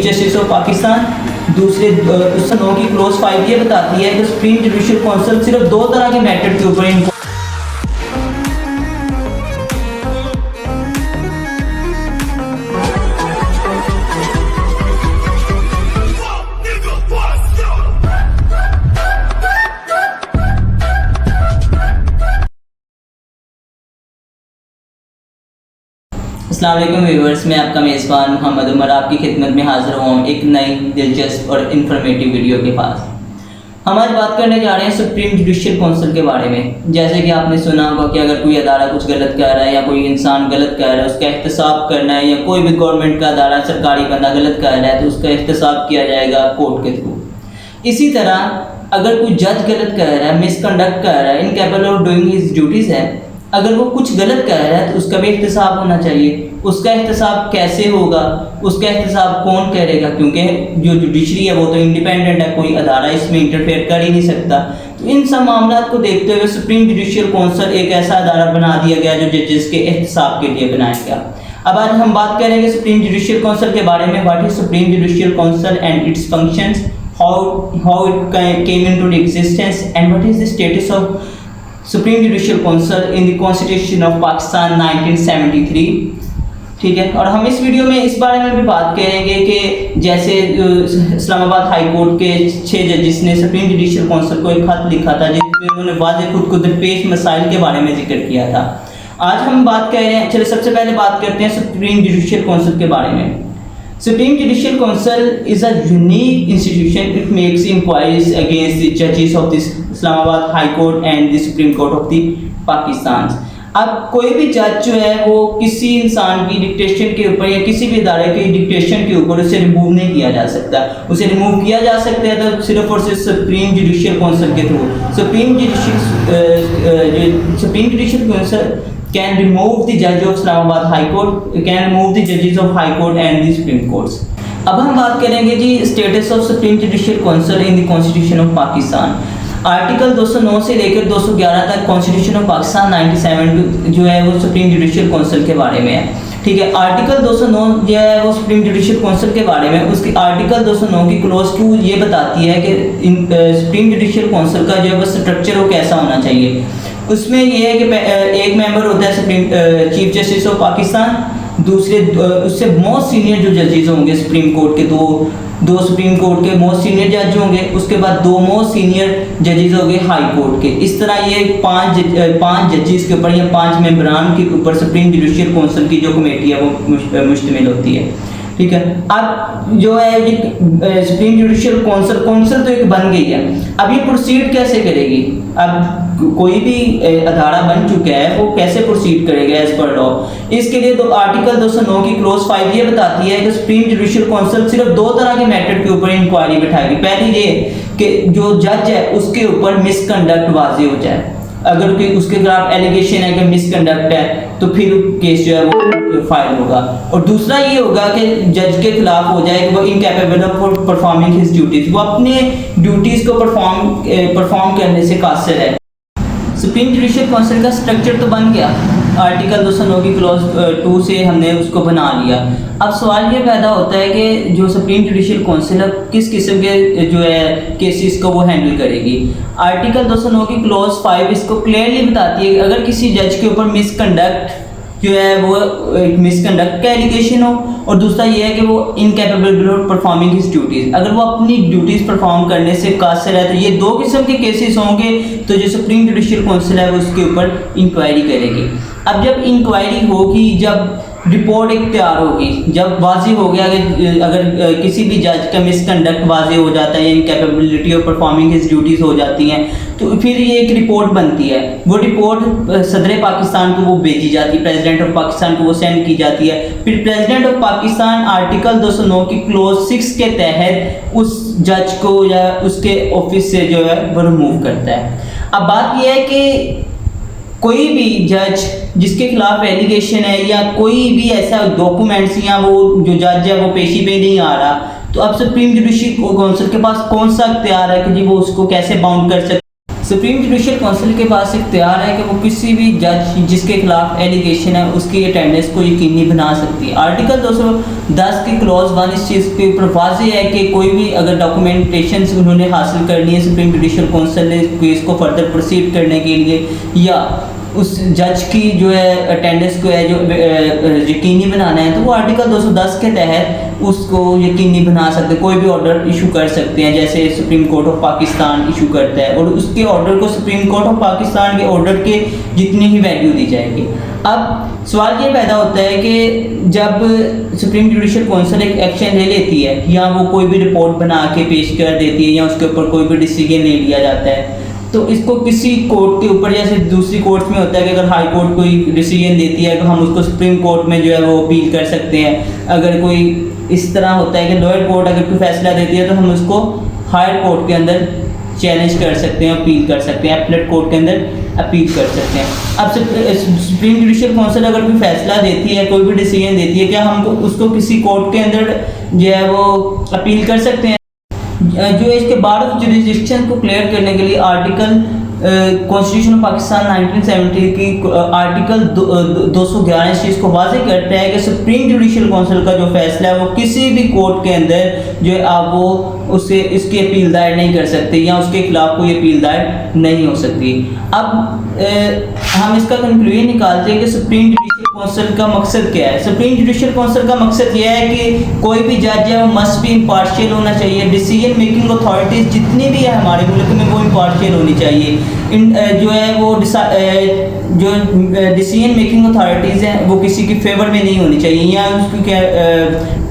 Justice of Pakistan दूसरे 9 की close 5 ये बताती है कि सुप्रीम जुडिशियल काउंसिल सिर्फ दो तरह के मैटर के ऊपर अस्सलाम वालेकुम व्यूअर्स, मैं आपका मेज़बान मोहम्मद उमर आपकी खिदमत में हाजिर हुआ हूँ एक नई दिलचस्प और इन्फॉर्मेटिव वीडियो के पास। हम आज बात करने जा रहे हैं सुप्रीम जुडिशियल काउंसिल के बारे में। जैसे कि आपने सुना होगा कि अगर कोई अदारा कुछ गलत कह रहा है या कोई इंसान गलत कह रहा है, उसका एहतसाब करना है, या कोई भी गवर्नमेंट का अदारा सरकारी बंदा गलत कह रहा है तो उसका एहतसाब किया जाएगा कोर्ट के थ्रू। इसी तरह अगर कोई जज गलत कह रहा है, मिसकंडक्ट कर रहा है, incapable of doing his duties है, अगर वो कुछ गलत कह रहा है तो उसका भी एहतसाब होना चाहिए। उसका एहतसाब कैसे होगा, उसका एहतसाब कौन करेगा, क्योंकि जो जुडिशरी है वो तो इंडिपेंडेंट है, कोई अदारा इसमें इंटरफेयर कर ही नहीं सकता। तो इन सब मामलों को देखते हुए सुप्रीम जुडिशियल काउंसिल एक ऐसा अदारा बना दिया गया जो जजेस के एहतसाब के लिए बनाया गया। अब आज हम बात करेंगे सुप्रीम जुडिशियल काउंसिल के बारे में। What is supreme judicial council and it's functions, how it came into existence, and what is the status of supreme judicial council in the constitution of Pakistan 1973। ठीक है, और हम इस वीडियो में इस बारे में भी बात करेंगे कि जैसे इस्लामाबाद हाई कोर्ट के 6 जजेस ने सुप्रीम जुडिशियल काउंसिल को एक खत लिखा था जिसमें उन्होंने वाज़ेह खुद को दरपेश मसाइल के बारे में जिक्र किया था। आज हम बात कर रहे हैं, चलिए सबसे पहले बात करते हैं सुप्रीम जुडिशियल काउंसिल के बारे में। Supreme Judicial Council is a unique institution. It makes inquiries against the judges of this Islamabad High Court and the Supreme Court of the Pakistan. अब कोई भी जज जो है वो किसी इंसान की डिक्टेशन के ऊपर या किसी भी इदारे की डिक्टेशन के ऊपर उसे रिमूव नहीं किया जा सकता। उसे रिमूव किया जा सकता है तो सिर्फ और सिर्फ सुप्रीम जुडिशियल काउंसिल के through. Supreme judicial council can remove the judge of Islamabad High Court, can remove the judges of High Court and the Supreme Courts. अब हम बात करेंगे जी status of supreme judicial council in the constitution of Pakistan. Article 209 से लेकर 211 तक constitution of Pakistan 97 जो है वो सुप्रीम जुडिशियल काउंसिल के बारे में है। ठीक है, आर्टिकल 209 जो है वो सुप्रीम जुडिशियल काउंसिल के बारे में, उसकी आर्टिकल 209 की क्लोज 2 ये बताती है कि सुप्रीम जुडिशियल काउंसिल का जो है वो स्ट्रक्चर वो कैसा होना चाहिए। उसमें ये है कि एक मेंबर होता है supreme chief justice of Pakistan, दूसरे उससे मोस्ट सीनियर जो जजेस होंगे सुप्रीम कोर्ट के दो सुप्रीम कोर्ट के मोस्ट सीनियर जज होंगे, उसके बाद 2 मोस्ट सीनियर जजेस होंगे हाई कोर्ट के। इस तरह ये 5 जजेस के ऊपर या 5 मेंबरान के ऊपर सुप्रीम जुडिशियल काउंसिल की जो कमेटी है वो मुश्तमिल होती है। ठीक है, अब जो है ये सुप्रीम जुडिशियल काउंसिल तो एक बन गई है, अब ये प्रोसीड कैसे करेगी। अब कोई भी अदारा बन चुका है वो कैसे प्रोसीड करेगा एज पर लॉ। इसके लिए तो आर्टिकल 209 की क्लोज 5 ये बताती है कि सुप्रीम जुडिशियल काउंसिल सिर्फ 2 तरह के मैटर के ऊपर इंक्वायरी बिठाएगी। पहली ये कि जो जज है उसके ऊपर मिसकंडक्ट वाज़ेह हो जाए, अगर उसके खिलाफ एलिगेशन है कि मिसकंडक्ट है तो फिर केस जो है वो फाइल होगा। और दूसरा ये होगा कि जज के खिलाफ हो जाए कि वो incapable of performing his duties, वो अपने ड्यूटीज को परफॉर्म करने से कासिर है। सुप्रीम जुडिशियल काउंसिल का स्ट्रक्चर तो बन गया, आर्टिकल 209 की क्लॉज 2 से हमने उसको बना लिया। अब सवाल ये पैदा होता है कि जो सुप्रीम जुडिशियल काउंसिल है किस किस्म के जो है केसेस को वो हैंडल करेगी। आर्टिकल 209 की क्लॉज 5 इसको क्लियरली बताती है कि अगर किसी जज के ऊपर मिसकंडक्ट जो है वो मिसकंडक्ट का एलिगेशन हो, और दूसरा ये है कि वो incapable of performing his duties, अगर वो अपनी ड्यूटीज़ परफॉर्म करने से कासिर है, तो ये 2 किस्म के केसेस होंगे तो जो सुप्रीम जुडिशियल काउंसिल है वो उसके ऊपर इंक्वायरी करेगी। अब जब इंक्वायरी होगी, जब रिपोर्ट एक तैयार होगी, जब वाज़ेह हो गया कि अगर किसी भी जज का मिसकंडक्ट वाज़ेह हो जाता है, incapability of performing his duties हो जाती हैं, तो फिर ये एक रिपोर्ट बनती है। वो रिपोर्ट सदर पाकिस्तान को वो भेजी जाती है, प्रेसिडेंट ऑफ पाकिस्तान को वो सेंड की जाती है। फिर प्रेसिडेंट ऑफ पाकिस्तान आर्टिकल 209 की क्लोज 6 के तहत उस जज को या उसके ऑफिस से जो है वो रिमूव करता है। अब बात यह है कि कोई भी जज जिसके खिलाफ एलिगेशन है या कोई भी ऐसा डॉक्यूमेंट्स या वो जो जज है वो पेशी पे नहीं आ रहा, तो अब सुप्रीम जुडिशियल काउंसिल के पास कौन सा इख्तियार है कि जी वो उसको कैसे बाउंड कर सकते। सुप्रीम जुडिशियल काउंसिल के पास इख्तियार है कि वो किसी भी जज जिसके खिलाफ एलिगेशन है उसकी अटेंडेंस को यकीनी बना सकती है। आर्टिकल 210 की क्लॉज 1 इस चीज़ के ऊपर वाज़ेह है कि कोई भी अगर डॉक्यूमेंटेशन उन्होंने हासिल करनी है सुप्रीम जुडिशियल काउंसिल ने केस को फर्दर प्रोसीड करने के लिए, या उस जज की जो है अटेंडेंस को है जो यकीनी बनाना है, तो वो आर्टिकल 210 के तहत उसको यकीनी बना सकते हैं। कोई भी ऑर्डर इशू कर सकते हैं, जैसे supreme court of Pakistan issue करता है, और उसके ऑर्डर को सुप्रीम कोर्ट ऑफ पाकिस्तान के ऑर्डर के जितनी ही वैल्यू दी जाएगी। अब सवाल ये पैदा होता है कि जब सुप्रीम जुडिशियल काउंसिल एक एक्शन ले लेती है या वो कोई भी रिपोर्ट बना के पेश कर देती है या उसके ऊपर कोई भी डिसीजन ले लिया जाता है, तो इसको किसी कोर्ट के ऊपर, जैसे दूसरी कोर्ट में होता है कि अगर हाई कोर्ट कोई डिसीजन देती है तो हम उसको सुप्रीम कोर्ट में जो है वो अपील कर सकते हैं। अगर कोई इस तरह होता है कि लोअर कोर्ट अगर कोई फैसला देती है तो हम उसको हायर कोर्ट के अंदर चैलेंज कर सकते हैं, अपील कर सकते हैं, अपीलेट कोर्ट के अंदर अपील कर सकते हैं। अब सुप्रीम जुडिशियल काउंसिल अगर कोई फैसला देती है, कोई भी डिसीजन देती है, क्या हम उसको किसी कोर्ट के अंदर जो है वो अपील कर सकते हैं? जो इसके बार ऑफ जुरिस्डिक्शन को क्लियर करने के लिए आर्टिकल कॉन्स्टिट्यूशन ऑफ पाकिस्तान 1970 की आर्टिकल 211 इस चीज़ को वाज़ेह करता है कि सुप्रीम जुडिशियल काउंसिल का जो फैसला है वो किसी भी कोर्ट के अंदर जो है आप वो उससे इसकी अपील दायर नहीं कर सकते या उसके खिलाफ कोई अपील दायर नहीं हो सकती। अब हम इसका कंक्लूजन निकालते हैं कि सुप्रीम जुडिशियल काउंसिल का मकसद क्या है। सुप्रीम जुडिशियल काउंसिल का मकसद यह है कि कोई भी जज है वो मस्ट बी इम्पार्शियल होना चाहिए। डिसीजन मेकिंग अथॉरिटीज़ जितनी भी है हमारे मुल्क में वो इम्पार्शियल होनी चाहिए। जो है वो जो डिसीजन मेकिंग अथॉरिटीज़ हैं वो किसी के फेवर में नहीं होनी चाहिए, या उसकी क्या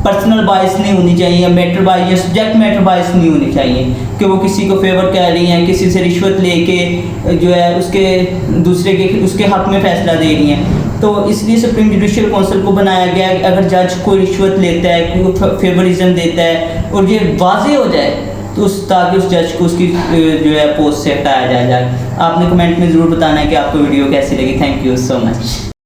पर्सनल बाइस नहीं होनी चाहिए, या मैटर बाइस या सब्जेक्ट मैटर बाइस नहीं होनी चाहिए कि वो किसी को फेवर कर रही हैं, किसी से रिश्वत लेके जो है उसके दूसरे के उसके हक में फ़ैसला दे रही हैं। तो इसलिए सुप्रीम जुडिशियल काउंसिल को बनाया गया है कि अगर जज कोई रिश्वत लेता है, कोई फेवरिज्म देता है और ये वाज़ेह हो जाए तो ताकि उस जज को उसकी जो है पोस्ट से हटाया जाए। आपने कमेंट में ज़रूर बताना है कि आपको वीडियो कैसी लगी। Thank you so much.